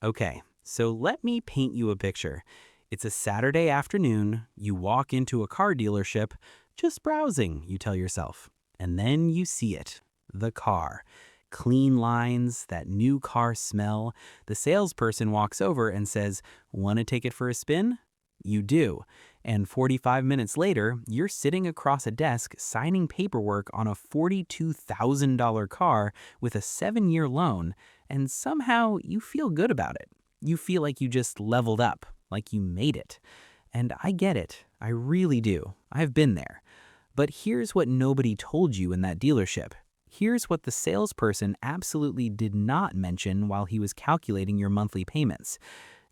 Okay, so let me paint you a picture. It's a Saturday afternoon. You walk into a car dealership, just browsing, you tell yourself. And then you see it, the car. Clean lines, that new car smell. The salesperson walks over and says, "Want to take it for a spin?" You do. And 45 minutes later, you're sitting across a desk signing paperwork on a $42,000 car with a 7-year loan, and somehow you feel good about it. You feel like you just leveled up, like you made it. And I get it. I really do. I've been there. But here's what nobody told you in that dealership. Here's what the salesperson absolutely did not mention while he was calculating your monthly payments.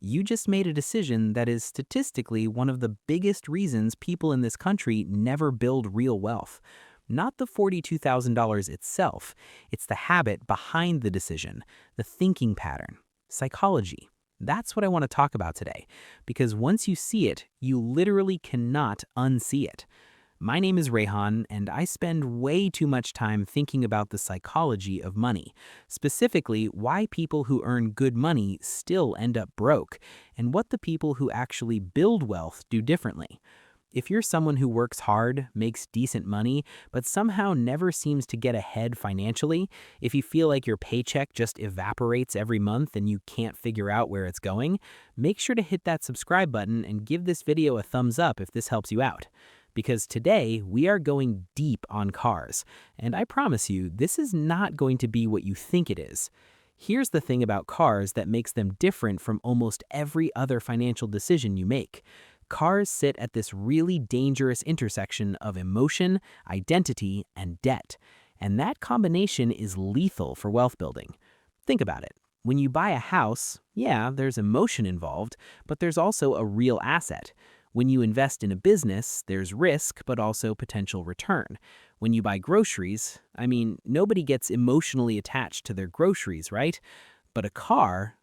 You just made a decision that is statistically one of the biggest reasons people in this country never build real wealth. Not the $42,000 itself, it's the habit behind the decision, the thinking pattern, psychology. That's what I want to talk about today, because once you see it, you literally cannot unsee it. My name is Rayhan, and I spend way too much time thinking about the psychology of money, specifically why people who earn good money still end up broke, and what the people who actually build wealth do differently. If you're someone who works hard, makes decent money, but somehow never seems to get ahead financially, if you feel like your paycheck just evaporates every month and you can't figure out where it's going, make sure to hit that subscribe button and give this video a thumbs up if this helps you out. Because today we are going deep on cars, and I promise you, this is not going to be what you think it is. Here's the thing about cars that makes them different from almost every other financial decision you make. Cars sit at this really dangerous intersection of emotion, identity, and debt. And that combination is lethal for wealth building. Think about it. When you buy a house, yeah, there's emotion involved, but there's also a real asset. When you invest in a business, there's risk, but also potential return. When you buy groceries, nobody gets emotionally attached to their groceries, right? But a car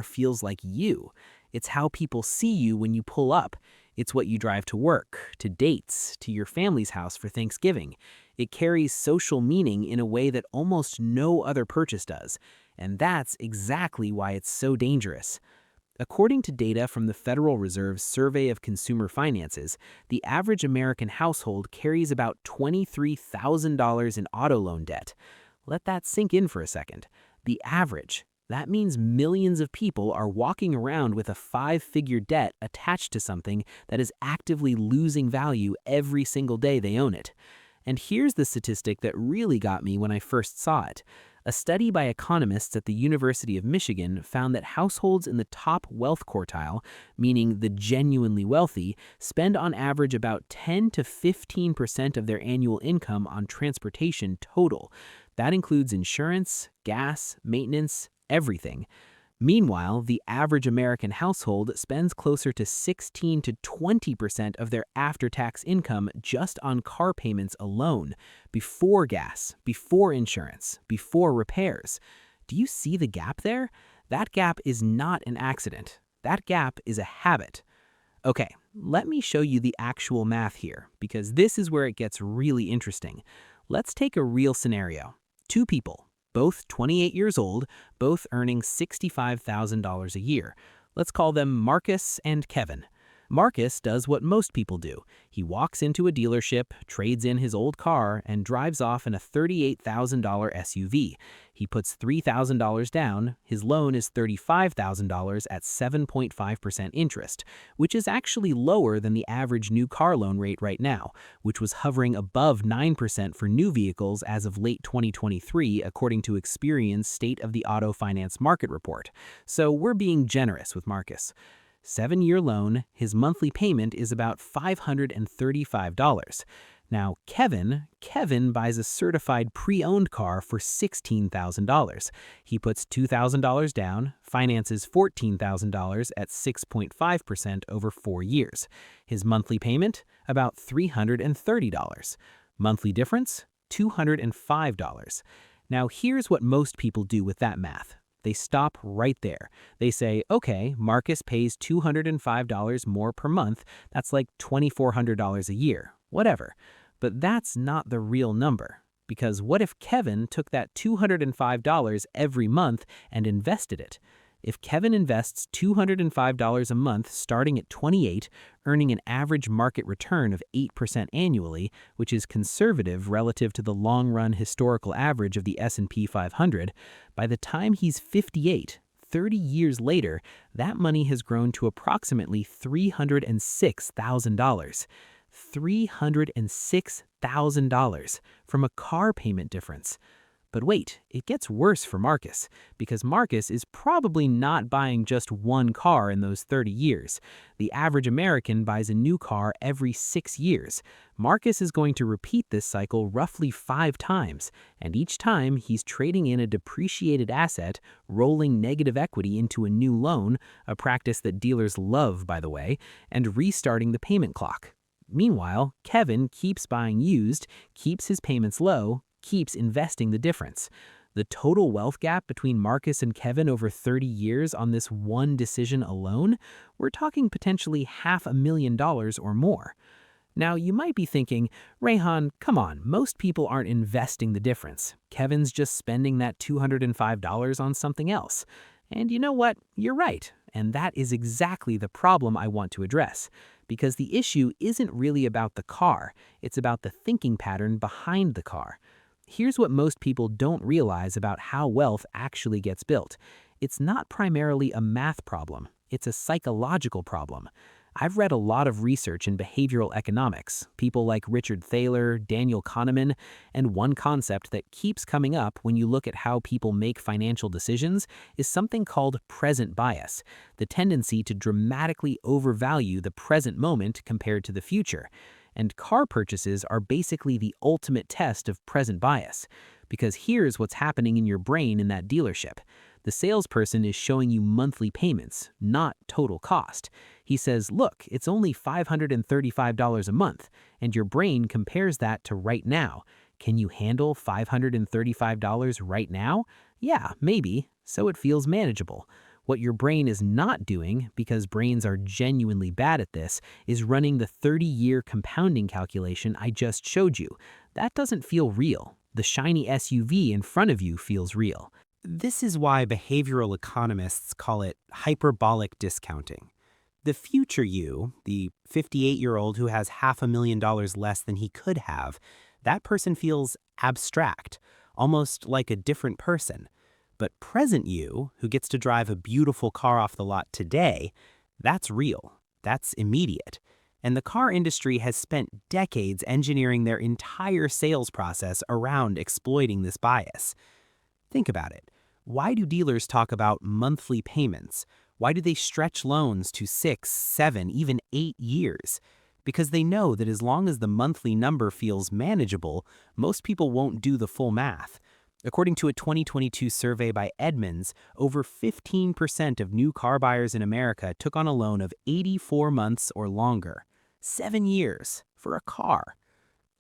feels like you. It's how people see you when you pull up. It's what you drive to work, to dates, to your family's house for Thanksgiving. It carries social meaning in a way that almost no other purchase does. And that's exactly why it's so dangerous. According to data from the Federal Reserve's Survey of Consumer Finances, the average American household carries about $23,000 in auto loan debt. Let that sink in for a second. The average. That means millions of people are walking around with a five-figure debt attached to something that is actively losing value every single day they own it. And here's the statistic that really got me when I first saw it. A study by economists at the University of Michigan found that households in the top wealth quartile, meaning the genuinely wealthy, spend on average about 10 to 15% of their annual income on transportation total. That includes insurance, gas, maintenance, everything. Meanwhile, the average American household spends closer to 16 to 20% of their after-tax income just on car payments alone, before gas, before insurance, before repairs. Do you see the gap there? That gap is not an accident. That gap is a habit. Okay, let me show you the actual math here, because this is where it gets really interesting. Let's take a real scenario. Two people, both 28 years old, both earning $65,000 a year. Let's call them Marcus and Kevin. Marcus does what most people do. He walks into a dealership, trades in his old car, and drives off in a $38,000 SUV. He puts $3,000 down. His loan is $35,000 at 7.5% interest, which is actually lower than the average new car loan rate right now, which was hovering above 9% for new vehicles as of late 2023, according to Experian's State of the Auto Finance Market Report. So we're being generous with Marcus. 7-year loan, his monthly payment is about $535. Now, Kevin buys a certified pre-owned car for $16,000. He puts $2,000 down, finances $14,000 at 6.5% over 4 years. His monthly payment, about $330. Monthly difference, $205. Now, here's what most people do with that math. They stop right there. They say, okay, Marcus pays $205 more per month. That's like $2,400 a year, whatever. But that's not the real number. Because what if Kevin took that $205 every month and invested it? If Kevin invests $205 a month starting at 28, earning an average market return of 8% annually, which is conservative relative to the long-run historical average of the S&P 500, by the time he's 58, 30 years later, that money has grown to approximately $306,000. $306,000 from a car payment difference. But wait, it gets worse for Marcus, because Marcus is probably not buying just one car in those 30 years. The average American buys a new car every 6 years. Marcus is going to repeat this cycle roughly 5 times, and each time he's trading in a depreciated asset, rolling negative equity into a new loan, a practice that dealers love, by the way, and restarting the payment clock. Meanwhile, Kevin keeps buying used, keeps his payments low, keeps investing the difference. The total wealth gap between Marcus and Kevin over 30 years on this one decision alone, we're talking potentially $500,000 or more. Now, you might be thinking, Rehan, come on, most people aren't investing the difference. Kevin's just spending that $205 on something else. And you know what? You're right. And that is exactly the problem I want to address. Because the issue isn't really about the car, it's about the thinking pattern behind the car. Here's what most people don't realize about how wealth actually gets built. It's not primarily a math problem, it's a psychological problem. I've read a lot of research in behavioral economics, people like Richard Thaler, Daniel Kahneman, and one concept that keeps coming up when you look at how people make financial decisions is something called present bias, the tendency to dramatically overvalue the present moment compared to the future. And car purchases are basically the ultimate test of present bias, because here's what's happening in your brain in that dealership. The salesperson is showing you monthly payments, not total cost. He says, look, it's only $535 a month, and your brain compares that to right now. Can you handle $535 right now? Yeah, maybe, so it feels manageable. What your brain is not doing, because brains are genuinely bad at this, is running the 30-year compounding calculation I just showed you. That doesn't feel real. The shiny SUV in front of you feels real. This is why behavioral economists call it hyperbolic discounting. The future you, the 58-year-old who has $500,000 less than he could have, that person feels abstract, almost like a different person. But present you, who gets to drive a beautiful car off the lot today, that's real. That's immediate. And the car industry has spent decades engineering their entire sales process around exploiting this bias. Think about it. Why do dealers talk about monthly payments? Why do they stretch loans to 6, 7, even 8 years? Because they know that as long as the monthly number feels manageable, most people won't do the full math. According to a 2022 survey by Edmunds, over 15% of new car buyers in America took on a loan of 84 months or longer. 7 years for a car.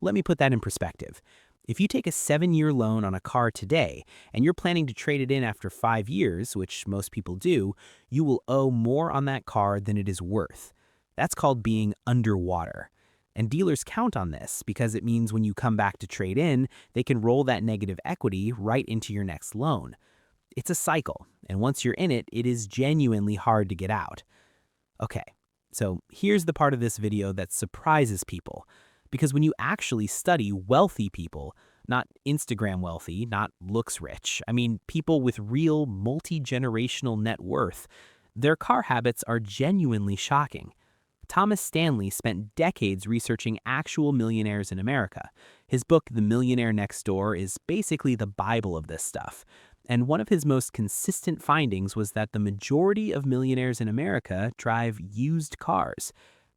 Let me put that in perspective. If you take a 7-year loan on a car today, and you're planning to trade it in after 5 years, which most people do, you will owe more on that car than it is worth. That's called being underwater. And dealers count on this because it means when you come back to trade in, they can roll that negative equity right into your next loan. It's a cycle, and once you're in it, it is genuinely hard to get out. Okay, so here's the part of this video that surprises people. Because when you actually study wealthy people, not Instagram wealthy, not looks rich, I mean people with real multi-generational net worth, their car habits are genuinely shocking. Thomas Stanley spent decades researching actual millionaires in America. His book, The Millionaire Next Door, is basically the Bible of this stuff. And one of his most consistent findings was that the majority of millionaires in America drive used cars.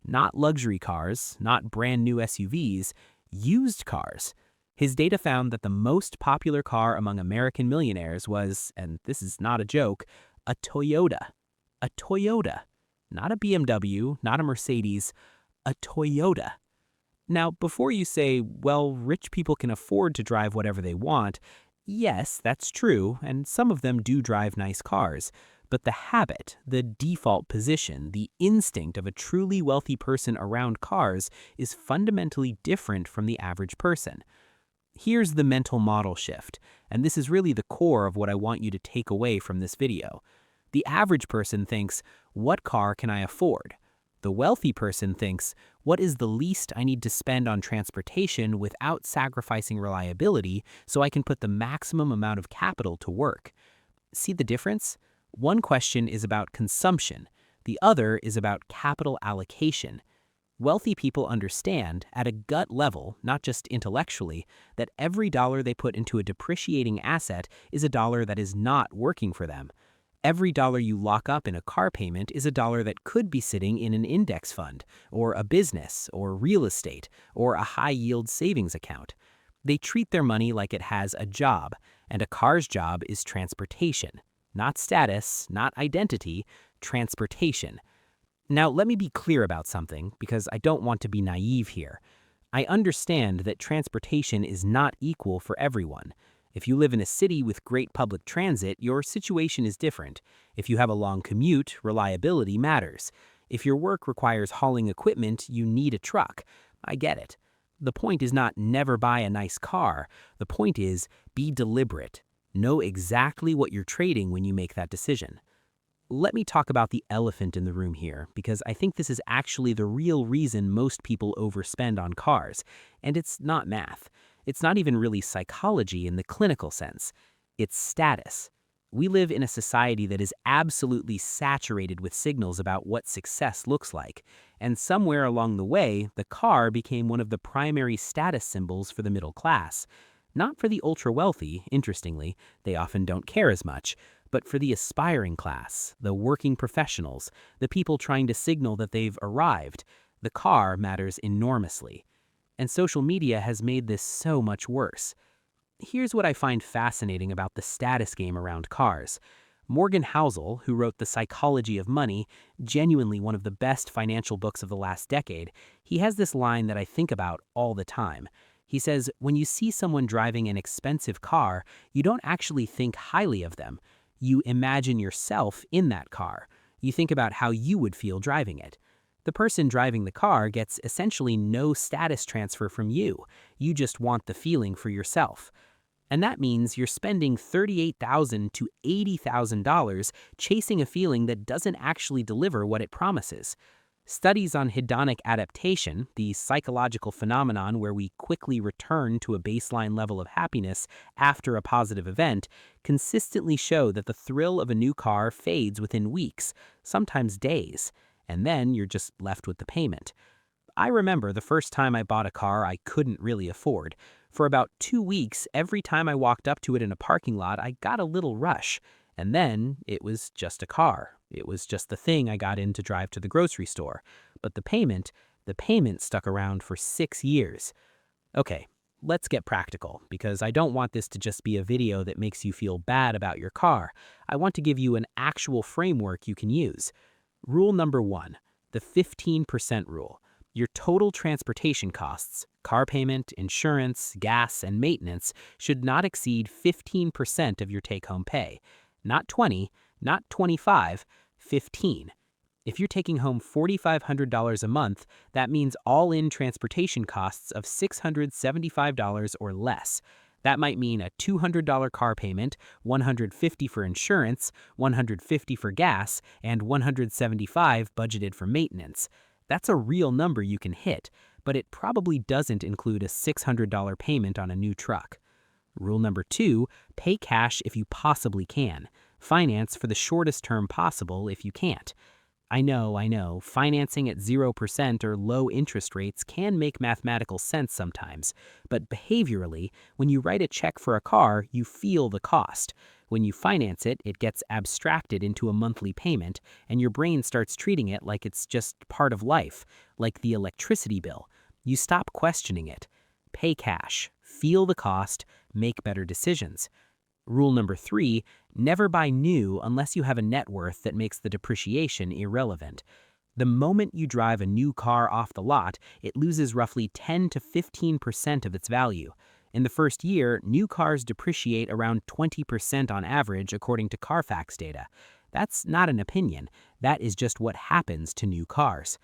Not luxury cars, not brand new SUVs, used cars. His data found that the most popular car among American millionaires was, and this is not a joke, a Toyota. A Toyota. Not a BMW, not a Mercedes, a Toyota. Now, before you say, well, rich people can afford to drive whatever they want, yes, that's true, and some of them do drive nice cars. But the habit, the default position, the instinct of a truly wealthy person around cars is fundamentally different from the average person. Here's the mental model shift, and this is really the core of what I want you to take away from this video. The average person thinks, what car can I afford? The wealthy person thinks, what is the least I need to spend on transportation without sacrificing reliability so I can put the maximum amount of capital to work? See the difference? One question is about consumption. The other is about capital allocation. Wealthy people understand, at a gut level, not just intellectually, that every dollar they put into a depreciating asset is a dollar that is not working for them. Every dollar you lock up in a car payment is a dollar that could be sitting in an index fund, or a business, or real estate, or a high-yield savings account. They treat their money like it has a job, and a car's job is transportation. Not status, not identity, transportation. Now, let me be clear about something, because I don't want to be naive here. I understand that transportation is not equal for everyone. If you live in a city with great public transit, your situation is different. If you have a long commute, reliability matters. If your work requires hauling equipment, you need a truck. I get it. The point is not never buy a nice car. The point is be deliberate. Know exactly what you're trading when you make that decision. Let me talk about the elephant in the room here, because I think this is actually the real reason most people overspend on cars. And it's not math. It's not even really psychology in the clinical sense. It's status. We live in a society that is absolutely saturated with signals about what success looks like. And somewhere along the way, the car became one of the primary status symbols for the middle class. Not for the ultra-wealthy, interestingly, they often don't care as much, but for the aspiring class, the working professionals, the people trying to signal that they've arrived, the car matters enormously. And social media has made this so much worse. Here's what I find fascinating about the status game around cars. Morgan Housel, who wrote The Psychology of Money, genuinely one of the best financial books of the last decade, he has this line that I think about all the time. He says, when you see someone driving an expensive car, you don't actually think highly of them. You imagine yourself in that car. You think about how you would feel driving it. The person driving the car gets essentially no status transfer from you. You just want the feeling for yourself. And that means you're spending $38,000 to $80,000 chasing a feeling that doesn't actually deliver what it promises. Studies on hedonic adaptation, the psychological phenomenon where we quickly return to a baseline level of happiness after a positive event, consistently show that the thrill of a new car fades within weeks, sometimes days, and then you're just left with the payment. I remember the first time I bought a car I couldn't really afford. For about 2 weeks, every time I walked up to it in a parking lot, I got a little rush. And then it was just a car. It was just the thing I got in to drive to the grocery store. But the payment stuck around for 6 years. Okay, let's get practical, because I don't want this to just be a video that makes you feel bad about your car. I want to give you an actual framework you can use. Rule number 1, the 15% rule. Your total transportation costs, car payment, insurance, gas, and maintenance should not exceed 15% of your take-home pay. Not 20, not 25, 15. If you're taking home $4,500 a month, that means all-in transportation costs of $675 or less. That might mean a $200 car payment, $150 for insurance, $150 for gas, and $175 budgeted for maintenance. That's a real number you can hit, but it probably doesn't include a $600 payment on a new truck. Rule number 2, pay cash if you possibly can. Finance for the shortest term possible if you can't. I know, financing at 0% or low interest rates can make mathematical sense sometimes, but behaviorally, when you write a check for a car, you feel the cost. When you finance it, it gets abstracted into a monthly payment, and your brain starts treating it like it's just part of life, like the electricity bill. You stop questioning it. Pay cash, feel the cost, make better decisions. Rule number 3, never buy new unless you have a net worth that makes the depreciation irrelevant. The moment you drive a new car off the lot, it loses roughly 10 to 15% of its value. In the first year, new cars depreciate around 20% on average according to Carfax data. That's not an opinion. That is just what happens to new cars.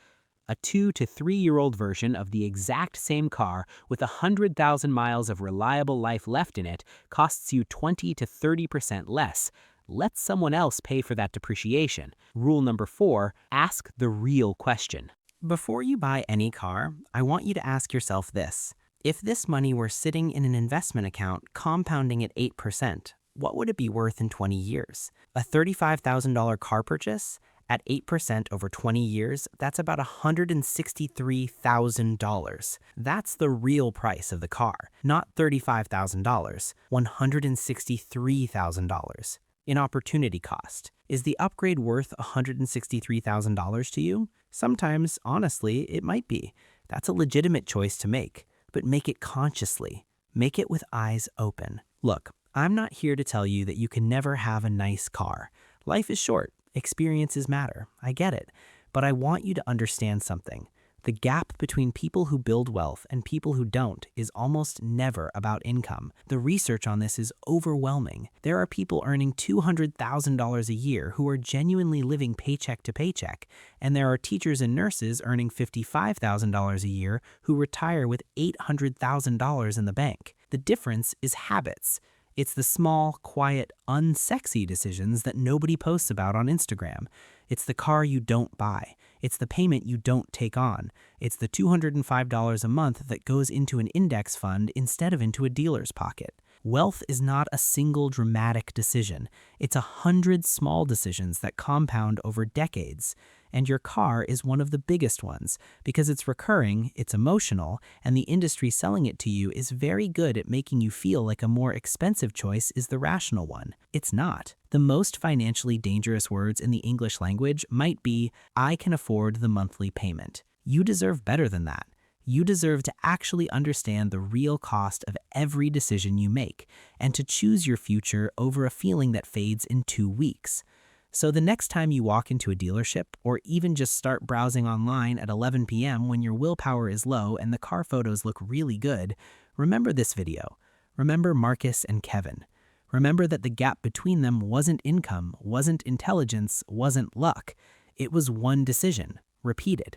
A 2 to 3-year-old version of the exact same car with 100,000 miles of reliable life left in it costs you 20 to 30% less. Let someone else pay for that depreciation. Rule number 4, ask the real question. Before you buy any car, I want you to ask yourself this. If this money were sitting in an investment account compounding at 8%, what would it be worth in 20 years? A $35,000 car purchase? At 8% over 20 years, that's about $163,000. That's the real price of the car, not $35,000, $163,000. In opportunity cost, is the upgrade worth $163,000 to you? Sometimes, honestly, it might be. That's a legitimate choice to make, but make it consciously. Make it with eyes open. Look, I'm not here to tell you that you can never have a nice car. Life is short. Experiences matter. I get it. But I want you to understand something. The gap between people who build wealth and people who don't is almost never about income. The research on this is overwhelming. There are people earning $200,000 a year who are genuinely living paycheck to paycheck, and there are teachers and nurses earning $55,000 a year who retire with $800,000 in the bank. The difference is habits. It's the small, quiet, unsexy decisions that nobody posts about on Instagram. It's the car you don't buy. It's the payment you don't take on. It's the $205 a month that goes into an index fund instead of into a dealer's pocket. Wealth is not a single dramatic decision. It's 100 small decisions that compound over decades. And your car is one of the biggest ones because it's recurring, it's emotional, and the industry selling it to you is very good at making you feel like a more expensive choice is the rational one. It's not. The most financially dangerous words in the English language might be, I can afford the monthly payment. You deserve better than that. You deserve to actually understand the real cost of every decision you make and to choose your future over a feeling that fades in 2 weeks. So the next time you walk into a dealership or even just start browsing online at 11 p.m. when your willpower is low and the car photos look really good, remember this video. Remember Marcus and Kevin. Remember that the gap between them wasn't income, wasn't intelligence, wasn't luck. It was one decision, repeated.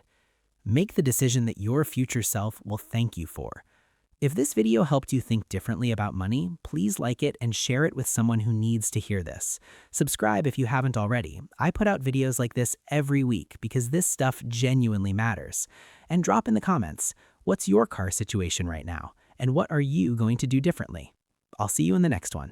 Make the decision that your future self will thank you for. If this video helped you think differently about money, please like it and share it with someone who needs to hear this. Subscribe if you haven't already. I put out videos like this every week because this stuff genuinely matters. And drop in the comments, what's your car situation right now? And what are you going to do differently? I'll see you in the next one.